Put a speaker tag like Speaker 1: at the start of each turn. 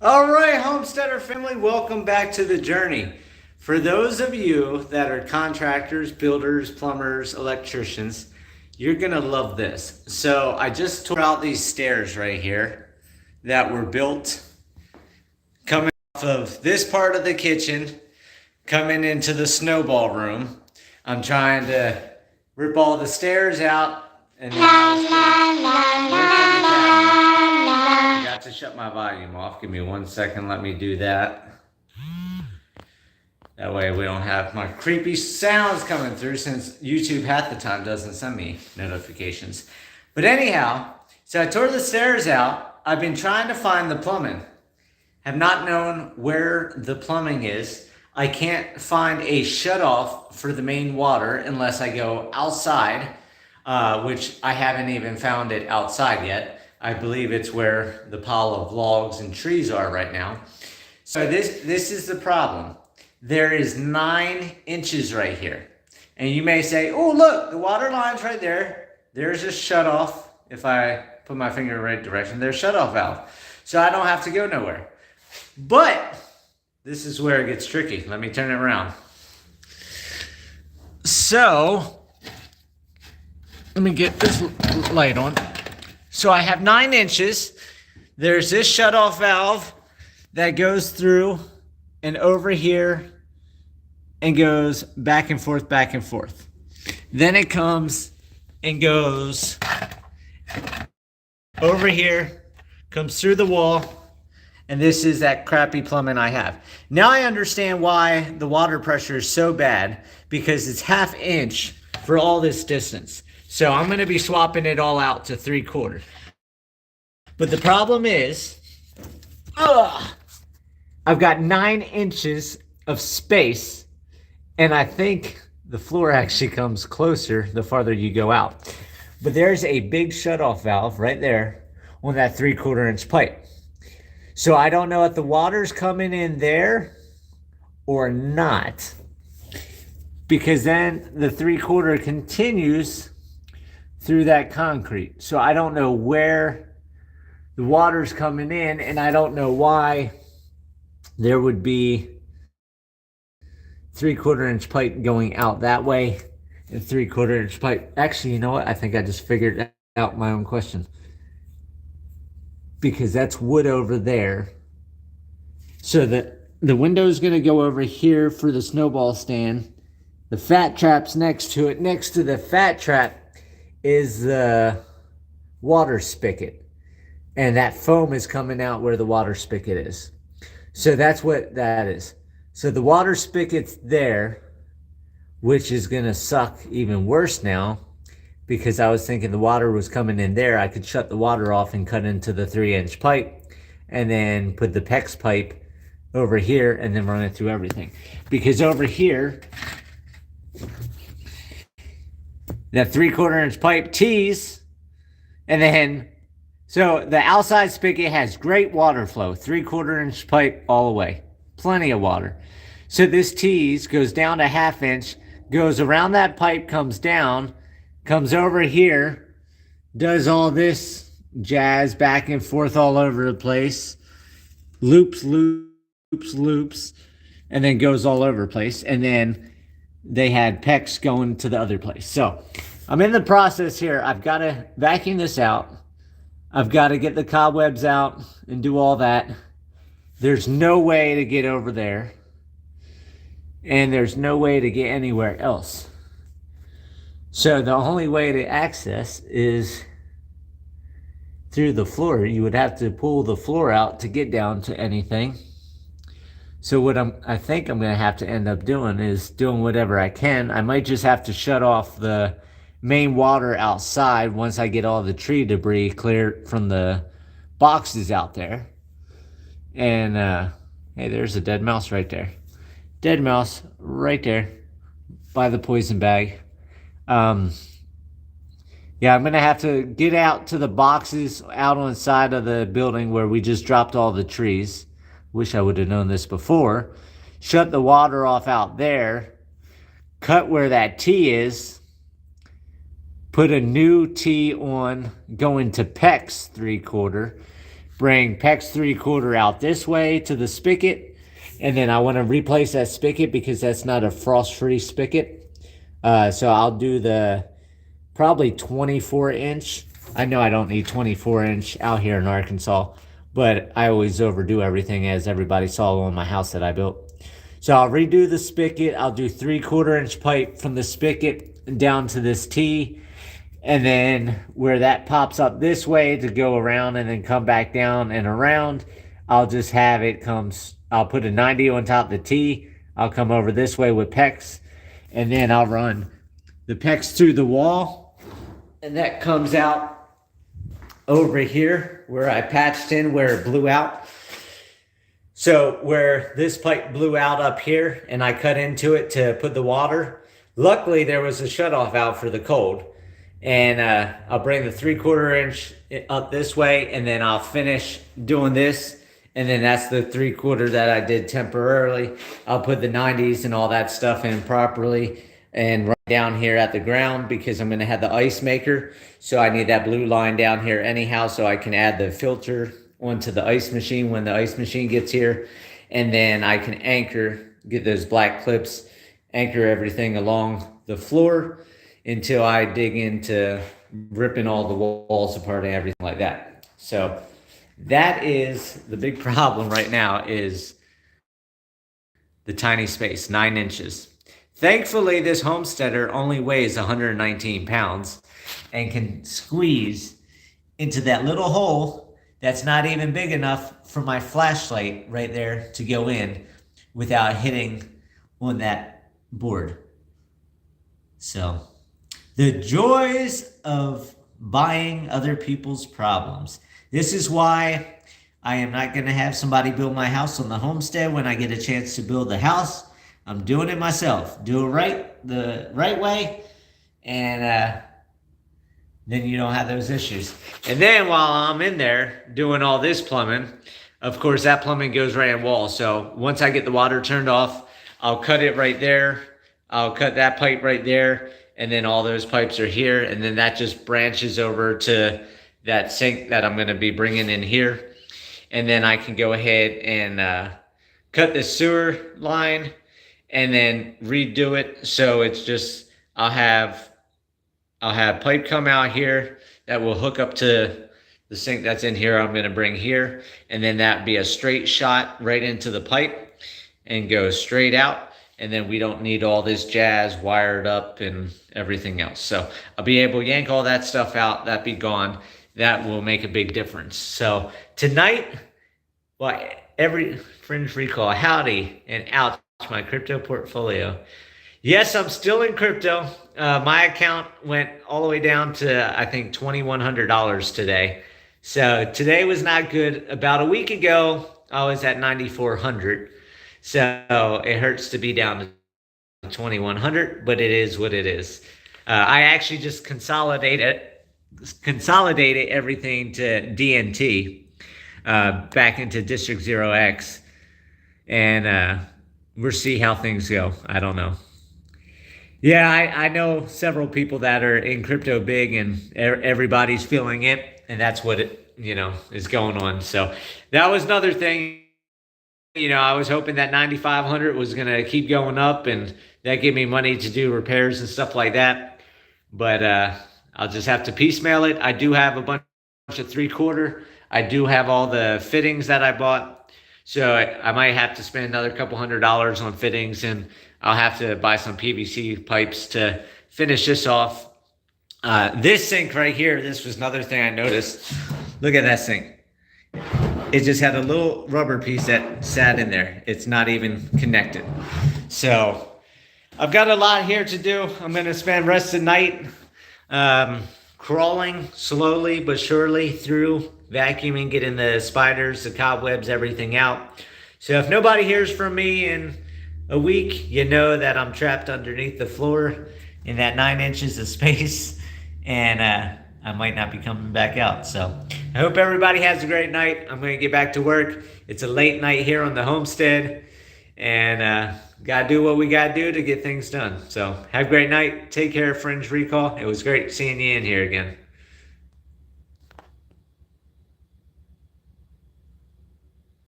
Speaker 1: All right, Homesteader family, welcome back to the journey. For those of you that are contractors, builders, plumbers, electricians, you're gonna love this. So I just tore out these stairs right here that were built coming off of this part of the kitchen, coming into the snowball room. I'm trying to rip all the stairs out and then I got to shut my volume off. Give me 1 second. Let me do that. That way we don't have my creepy sounds coming through, since YouTube half the time doesn't send me notifications. But anyhow, so I tore the stairs out. I've been trying to find the plumbing. Have not known where the plumbing is. I can't find a shutoff for the main water unless I go outside, which I haven't even found it outside yet. I believe it's where the pile of logs and trees are right now. So this is the problem. There is 9 inches right here. And you may say, oh, look, the water line's right there. There's a shutoff. If I put my finger in the right direction, there's a shutoff valve. So I don't have to go nowhere. But this is where it gets tricky. Let me turn it around. So let me get this light on. So I have 9 inches. There's this shutoff valve that goes through and over here and goes back and forth, back and forth. Then it comes and goes over here, comes through the wall, and this is that crappy plumbing I have. Now I understand why the water pressure is so bad, because it's 1/2 inch for all this distance. So I'm gonna be swapping it all out to 3/4. But the problem is, I've got 9 inches of space, and I think the floor actually comes closer the farther you go out. But there's a big shutoff valve right there on that 3/4 inch pipe. So I don't know if the water's coming in there or not, because then the 3/4 continues through that concrete. So I don't know where the water's coming in, and I don't know why there would be 3/4 inch pipe going out that way and 3/4 inch pipe. Actually, you know what? I think I just figured out my own question. Because that's wood over there. So the window's gonna go over here for the snowball stand. The fat trap's next to it. Next to the fat trap is the water spigot. And that foam is coming out where the water spigot is. So that's what that is. So the water spigot's there, which is gonna suck even worse now, because I was thinking the water was coming in there. I could shut the water off and cut into the 3-inch pipe and then put the PEX pipe over here and then run it through everything. Because over here, that 3/4 inch pipe tees, and then, so the outside spigot has great water flow, 3/4 inch pipe all the way, plenty of water. So this tees goes down to 1/2 inch, goes around that pipe, comes down, comes over here, does all this jazz back and forth all over the place, loops, and then goes all over the place. And then they had PEX going to the other place. So I'm in the process here. I've got to vacuum this out. I've got to get the cobwebs out and do all that. There's no way to get over there. And there's no way to get anywhere else. So the only way to access is through the floor. You would have to pull the floor out to get down to anything. So what I think I'm gonna have to end up doing is doing whatever I can. I might just have to shut off the main water outside once I get all the tree debris cleared from the boxes out there. And hey, there's a dead mouse right there. Dead mouse right there by the poison bag. Yeah, I'm gonna have to get out to the boxes out on the side of the building where we just dropped all the trees. Wish I would have known this before. Shut the water off out there. Cut where that T is. Put a new T on going to PEX 3/4. bring PEX 3/4 out this way to the spigot. And then I want to replace that spigot because that's not a frost-free spigot. So I'll do the probably 24-inch. I know I don't need 24-inch out here in Arkansas, but I always overdo everything, as everybody saw on my house that I built. So I'll redo the spigot. I'll do 3/4-inch pipe from the spigot down to this T. And then where that pops up this way to go around and then come back down and around, I'll just have it I'll put a 90 on top of the T. I'll come over this way with PEX, and then I'll run the PEX through the wall, and that comes out over here where I patched in where it blew out. So where this pipe blew out up here and I cut into it to put the water, luckily there was a shutoff valve for the cold. And I'll bring the 3/4-inch up this way, and then I'll finish doing this. And then that's the 3/4 that I did temporarily. I'll put the 90s and all that stuff in properly and right down here at the ground, because I'm going to have the ice maker. So I need that blue line down here anyhow, so I can add the filter onto the ice machine when the ice machine gets here. And then I can get those black clips, anchor everything along the floor until I dig into ripping all the walls apart and everything like that. So that is the big problem right now, is the tiny space, 9 inches. Thankfully, this Homesteader only weighs 119 pounds and can squeeze into that little hole that's not even big enough for my flashlight right there to go in without hitting on that board. So the joys of buying other people's problems. This is why I am not going to have somebody build my house on the homestead when I get a chance to build the house. I'm doing it myself. Do it the right way, and then you don't have those issues. And then while I'm in there doing all this plumbing, of course, that plumbing goes right in wall. So once I get the water turned off, I'll cut it right there. I'll cut that pipe right there. And then all those pipes are here. And then that just branches over to that sink that I'm going to be bringing in here. And then I can go ahead and cut the sewer line and then redo it. So it's just, I'll have pipe come out here that will hook up to the sink that's in here. I'm going to bring here. And then that'd be a straight shot right into the pipe and go straight out. And then we don't need all this jazz wired up and everything else. So I'll be able to yank all that stuff out. That be gone. That will make a big difference. So tonight, well, every Fringe Recall, howdy and ouch, my crypto portfolio. Yes, I'm still in crypto. My account went all the way down to, I think, $2,100 today. So today was not good. About a week ago, I was at 9,400. So it hurts to be down to 2,100, but it is what it is. I actually just consolidated everything to DNT, back into District 0x, and we'll see how things go. I don't know. Yeah, I know several people that are in crypto big, and everybody's feeling it, and that's what is going on. So that was another thing. I was hoping that 9,500 was going to keep going up, and that gave me money to do repairs and stuff like that. But I'll just have to piecemeal it. I do have a bunch of 3/4. I do have all the fittings that I bought. So I might have to spend another couple $100 on fittings, and I'll have to buy some PVC pipes to finish this off. This sink right here, this was another thing I noticed. Look at that sink. It just had a little rubber piece that sat in there. It's not even connected. So I've got a lot here to do. I'm going to spend the rest of the night crawling slowly but surely through, vacuuming, getting the spiders, the cobwebs, everything out. So if nobody hears from me in a week, you know that I'm trapped underneath the floor in that 9 inches of space, and I might not be coming back out. So I hope everybody has a great night. I'm going to get back to work. It's a late night here on the homestead, and got to do what we got to do to get things done. So have a great night. Take care, Fringe Recall. It was great seeing you in here again.